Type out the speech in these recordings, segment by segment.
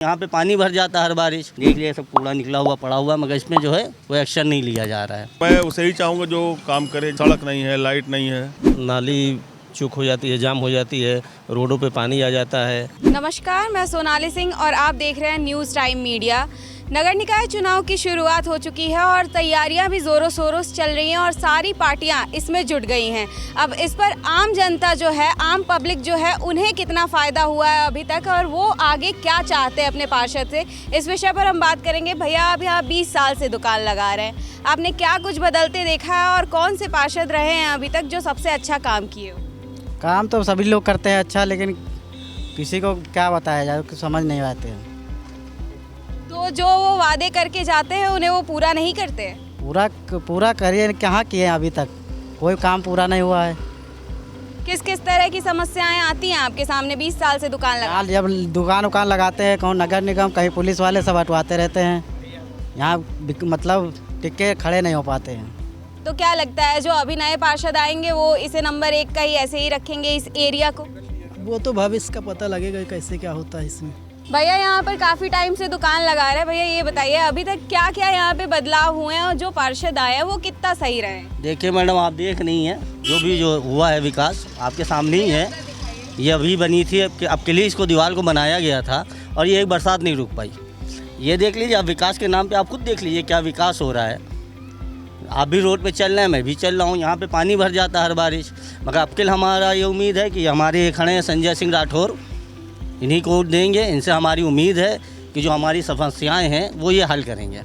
यहाँ पे पानी भर जाता है हर बारिश, देख लिया सब कूड़ा निकला हुआ पड़ा हुआ, मगर इसमें जो है कोई एक्शन नहीं लिया जा रहा है। मैं उसे ही चाहूँगा जो काम करे। सड़क नहीं है, लाइट नहीं है, नाली चूक हो जाती है, जाम हो जाती है, रोडों पे पानी आ जाता है। नमस्कार, मैं सोनाली सिंह और आप देख रहे हैं न्यूज़ टाइम मीडिया। नगर निकाय चुनाव की शुरुआत हो चुकी है और तैयारियां भी ज़ोरों शोरों से चल रही हैं और सारी पार्टियां इसमें जुट गई हैं। अब इस पर आम जनता जो है, आम पब्लिक जो है, उन्हें कितना फ़ायदा हुआ है अभी तक और वो आगे क्या चाहते हैं अपने पार्षद से, इस विषय पर हम बात करेंगे। भैया, अभी आप 20 साल से दुकान लगा रहे हैं, आपने क्या कुछ बदलते देखा है और कौन से पार्षद रहे हैं अभी तक जो सबसे अच्छा काम किए हो? काम तो सभी लोग करते हैं अच्छा, लेकिन किसी को क्या बताया जाए, कुछ समझ नहीं आते हैं। तो जो वो वादे करके जाते हैं उन्हें वो पूरा नहीं करते? पूरा करिए, कहाँ किए हैं अभी तक, कोई काम पूरा नहीं हुआ है। किस किस तरह की समस्याएं आती हैं आपके सामने? 20 साल से दुकान लगा। जब दुकान लगाते हैं, कौन नगर निगम, कहीं पुलिस वाले सब हटवाते रहते हैं, यहाँ मतलब टिके खड़े नहीं हो पाते हैं। तो क्या लगता है जो अभी नए पार्षद आएंगे वो इसे नंबर 1 का ही ऐसे ही रखेंगे इस एरिया को? वो तो भविष्य का पता लगेगा कैसे क्या होता है इसमें। भैया, यहाँ पर काफ़ी टाइम से दुकान लगा रहे हैं, भैया ये बताइए अभी तक क्या क्या यहाँ पे बदलाव हुए हैं और जो पार्षद आए हैं वो कितना सही रहे हैं? देखिए मैडम, आप देख नहीं है जो हुआ है विकास आपके सामने ही है। ये अभी बनी थी, अब के लिए इसको दीवार को बनाया गया था और ये एक बरसात नहीं रुक पाई। ये देख लीजिए, आप विकास के नाम पे आप खुद देख लीजिए क्या विकास हो रहा है। आप भी रोड पे चल रहे हैं, मैं भी चल रहा हूँ, यहाँ पे पानी भर जाता है हर बारिश, मगर अब के लिए हमारा ये उम्मीद है कि हमारे खड़े हैं संजय सिंह राठौर, इन्हीं को वोट देंगे। इनसे हमारी उम्मीद है कि जो हमारी समस्याएं हैं वो ये हल करेंगे।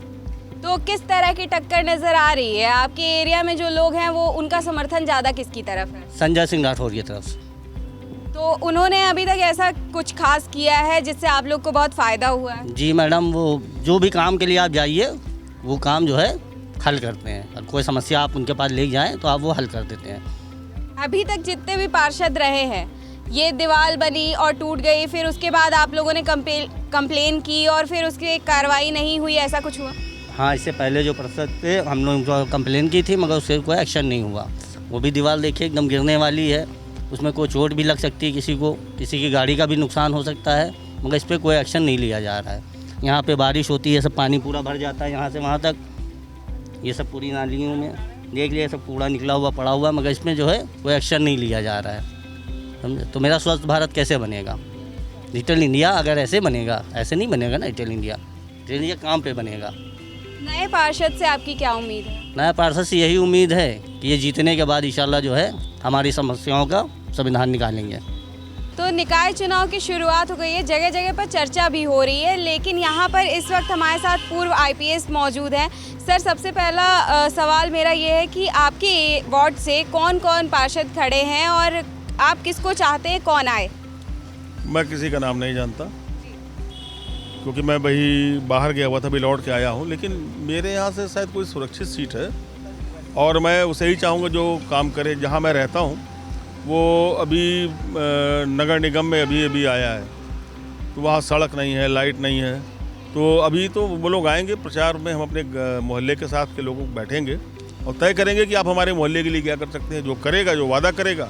तो किस तरह की टक्कर नज़र आ रही है आपके एरिया में? जो लोग हैं वो उनका समर्थन ज़्यादा किसकी तरफ है? संजय सिंह राठौर की तरफ से। तो उन्होंने अभी तक ऐसा कुछ खास किया है जिससे आप लोग को बहुत फ़ायदा हुआ है? जी मैडम, वो जो भी काम के लिए आप जाइए वो काम जो है हल करते हैं, और कोई समस्या आप उनके पास ले जाएं तो आप वो हल कर देते हैं। अभी तक जितने भी पार्षद रहे हैं, ये दीवार बनी और टूट गई, फिर उसके बाद आप लोगों ने कंप्लेन की और फिर उसकी कार्रवाई नहीं हुई, ऐसा कुछ हुआ? हाँ, इससे पहले जो पार्षद थे हम लोग कंप्लेन की थी, मगर उससे कोई एक्शन नहीं हुआ। वो भी दीवार देखिए एकदम गिरने वाली है, उसमें कोई चोट भी लग सकती है किसी को, किसी की गाड़ी का भी नुकसान हो सकता है, मगर इस पर कोई एक्शन नहीं लिया जा रहा है। यहाँ पे बारिश होती है, सब पानी पूरा भर जाता है यहाँ से वहाँ तक, ये सब पूरी नालियों में देख लिया सब कूड़ा निकला हुआ पड़ा हुआ, मगर इसमें जो है कोई एक्शन नहीं लिया जा रहा है। समझे? तो मेरा स्वच्छ भारत कैसे बनेगा? डिजिटल इंडिया अगर ऐसे बनेगा, ऐसे नहीं बनेगा ना डिजिटल इंडिया काम पे बनेगा। नए पार्षद से आपकी क्या उम्मीद है? नया पार्षद से यही उम्मीद है कि ये जीतने के बाद इंशाल्लाह जो है हमारी समस्याओं का समाधान निकालेंगे। तो निकाय चुनाव की शुरुआत हो गई है, जगह जगह पर चर्चा भी हो रही है, लेकिन यहाँ पर इस वक्त हमारे साथ पूर्व IPS मौजूद हैं। सर, सबसे पहला सवाल मेरा ये है कि आपके वार्ड से कौन कौन पार्षद खड़े हैं और आप किसको चाहते हैं, कौन आए? मैं किसी का नाम नहीं जानता क्योंकि मैं वही बाहर गया हुआ था, अभी लौट के आया हूँ। लेकिन मेरे यहाँ से शायद कोई सुरक्षित सीट है और मैं उसे ही चाहूँगा जो काम करे। जहाँ मैं रहता हूँ वो अभी नगर निगम में अभी आया है, तो वहाँ सड़क नहीं है, लाइट नहीं है। तो अभी तो वो लोग आएंगे प्रचार में, हम अपने मोहल्ले के साथ के लोगों को बैठेंगे और तय करेंगे कि आप हमारे मोहल्ले के लिए क्या कर सकते हैं। जो करेगा, जो वादा करेगा,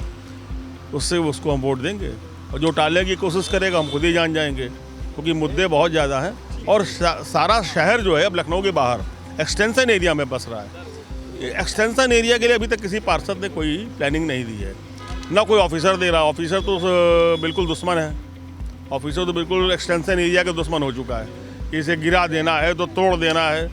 उससे उसको हम वोट देंगे, और जो टालने की कोशिश करेगा हम खुद ही जान जाएंगे, क्योंकि मुद्दे बहुत ज़्यादा हैं। और सारा शहर जो है अब लखनऊ के बाहर एक्सटेंशन एरिया में बस रहा है। एक्सटेंशन एरिया के लिए अभी तक किसी पार्षद ने कोई प्लानिंग नहीं दी है, ना कोई ऑफिसर दे रहा। ऑफिसर तो बिल्कुल दुश्मन है, ऑफिसर तो बिल्कुल एक्सटेंशन एरिया का दुश्मन हो चुका है कि इसे गिरा देना है तो तोड़ देना है।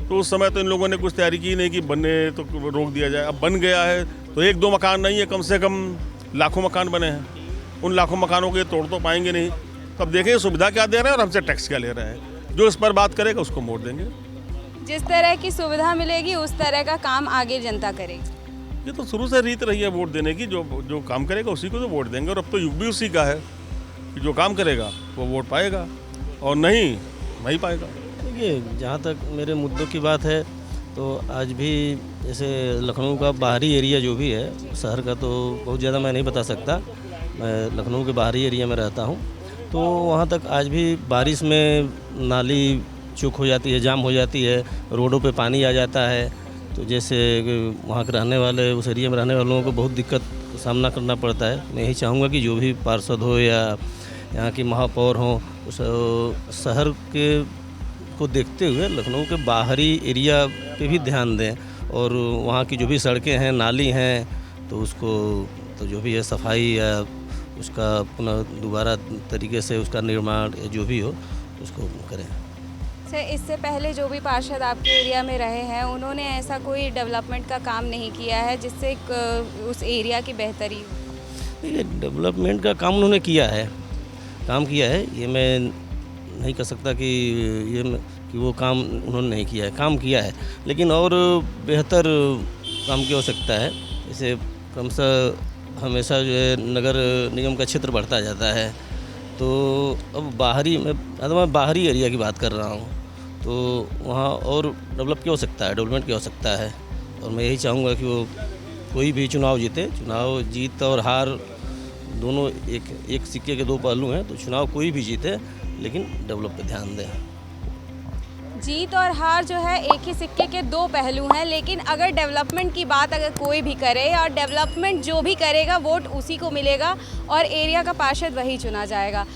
तो उस समय तो इन लोगों ने कुछ तैयारी की नहीं कि बनने तो रोक दिया जाए। अब बन गया है तो 1-2 मकान नहीं है, कम से कम लाखों मकान बने हैं। उन लाखों मकानों के तोड़ तो पाएंगे नहीं। तब देखें सुविधा क्या दे रहे हैं और हमसे टैक्स क्या ले रहे हैं। जो इस पर बात करेगा उसको वोट देंगे। जिस तरह की सुविधा मिलेगी उस तरह का काम आगे जनता करेगी। ये तो शुरू से रीत रही है वोट देने की, जो काम करेगा उसी को तो वोट देंगे। और अब तो युग भी उसी का है कि जो काम करेगा वो वोट पाएगा और नहीं पाएगा। देखिए, जहाँ तक मेरे मुद्दों की बात है तो आज भी जैसे लखनऊ का बाहरी एरिया जो भी है, शहर का तो बहुत ज़्यादा मैं नहीं बता सकता, मैं लखनऊ के बाहरी एरिया में रहता हूँ। तो वहाँ तक आज भी बारिश में नाली चूक हो जाती है, जाम हो जाती है, रोडों पे पानी आ जाता है। तो जैसे वहाँ के रहने वाले, उस एरिया में रहने वालों को बहुत दिक्कत का सामना करना पड़ता है। मैं यही चाहूँगा कि जो भी पार्षद हो या यहाँ की महापौर हों उस शहर के को देखते हुए लखनऊ के बाहरी एरिया पे भी ध्यान दें और वहाँ की जो भी सड़कें हैं, नाली हैं, तो उसको तो जो भी है सफाई या उसका पुनः दोबारा तरीके से उसका निर्माण या जो भी हो उसको करें। सर, इससे पहले जो भी पार्षद आपके एरिया में रहे हैं उन्होंने ऐसा कोई डेवलपमेंट का काम नहीं किया है जिससे उस एरिया की बेहतरी हो? ये डेवलपमेंट का काम उन्होंने किया है, ये मैं नहीं कह सकता कि वो काम उन्होंने नहीं किया है, काम किया है, लेकिन और बेहतर काम की आवश्यकता है। जैसे कम से हमेशा जो है नगर निगम का क्षेत्र बढ़ता जाता है, तो अब मैं बाहरी एरिया की बात कर रहा हूँ, तो वहाँ और डेवलपमेंट की आवश्यकता है। और मैं यही चाहूँगा कि वो कोई भी चुनाव जीते, चुनाव जीत और हार दोनों एक सिक्के के दो पहलू हैं, तो चुनाव कोई भी जीते लेकिन डेवलप पे ध्यान दें। जीत और हार जो है एक ही सिक्के के दो पहलू हैं, लेकिन अगर डेवलपमेंट की बात अगर कोई भी करे और डेवलपमेंट जो भी करेगा वोट उसी को मिलेगा और एरिया का पार्षद वही चुना जाएगा।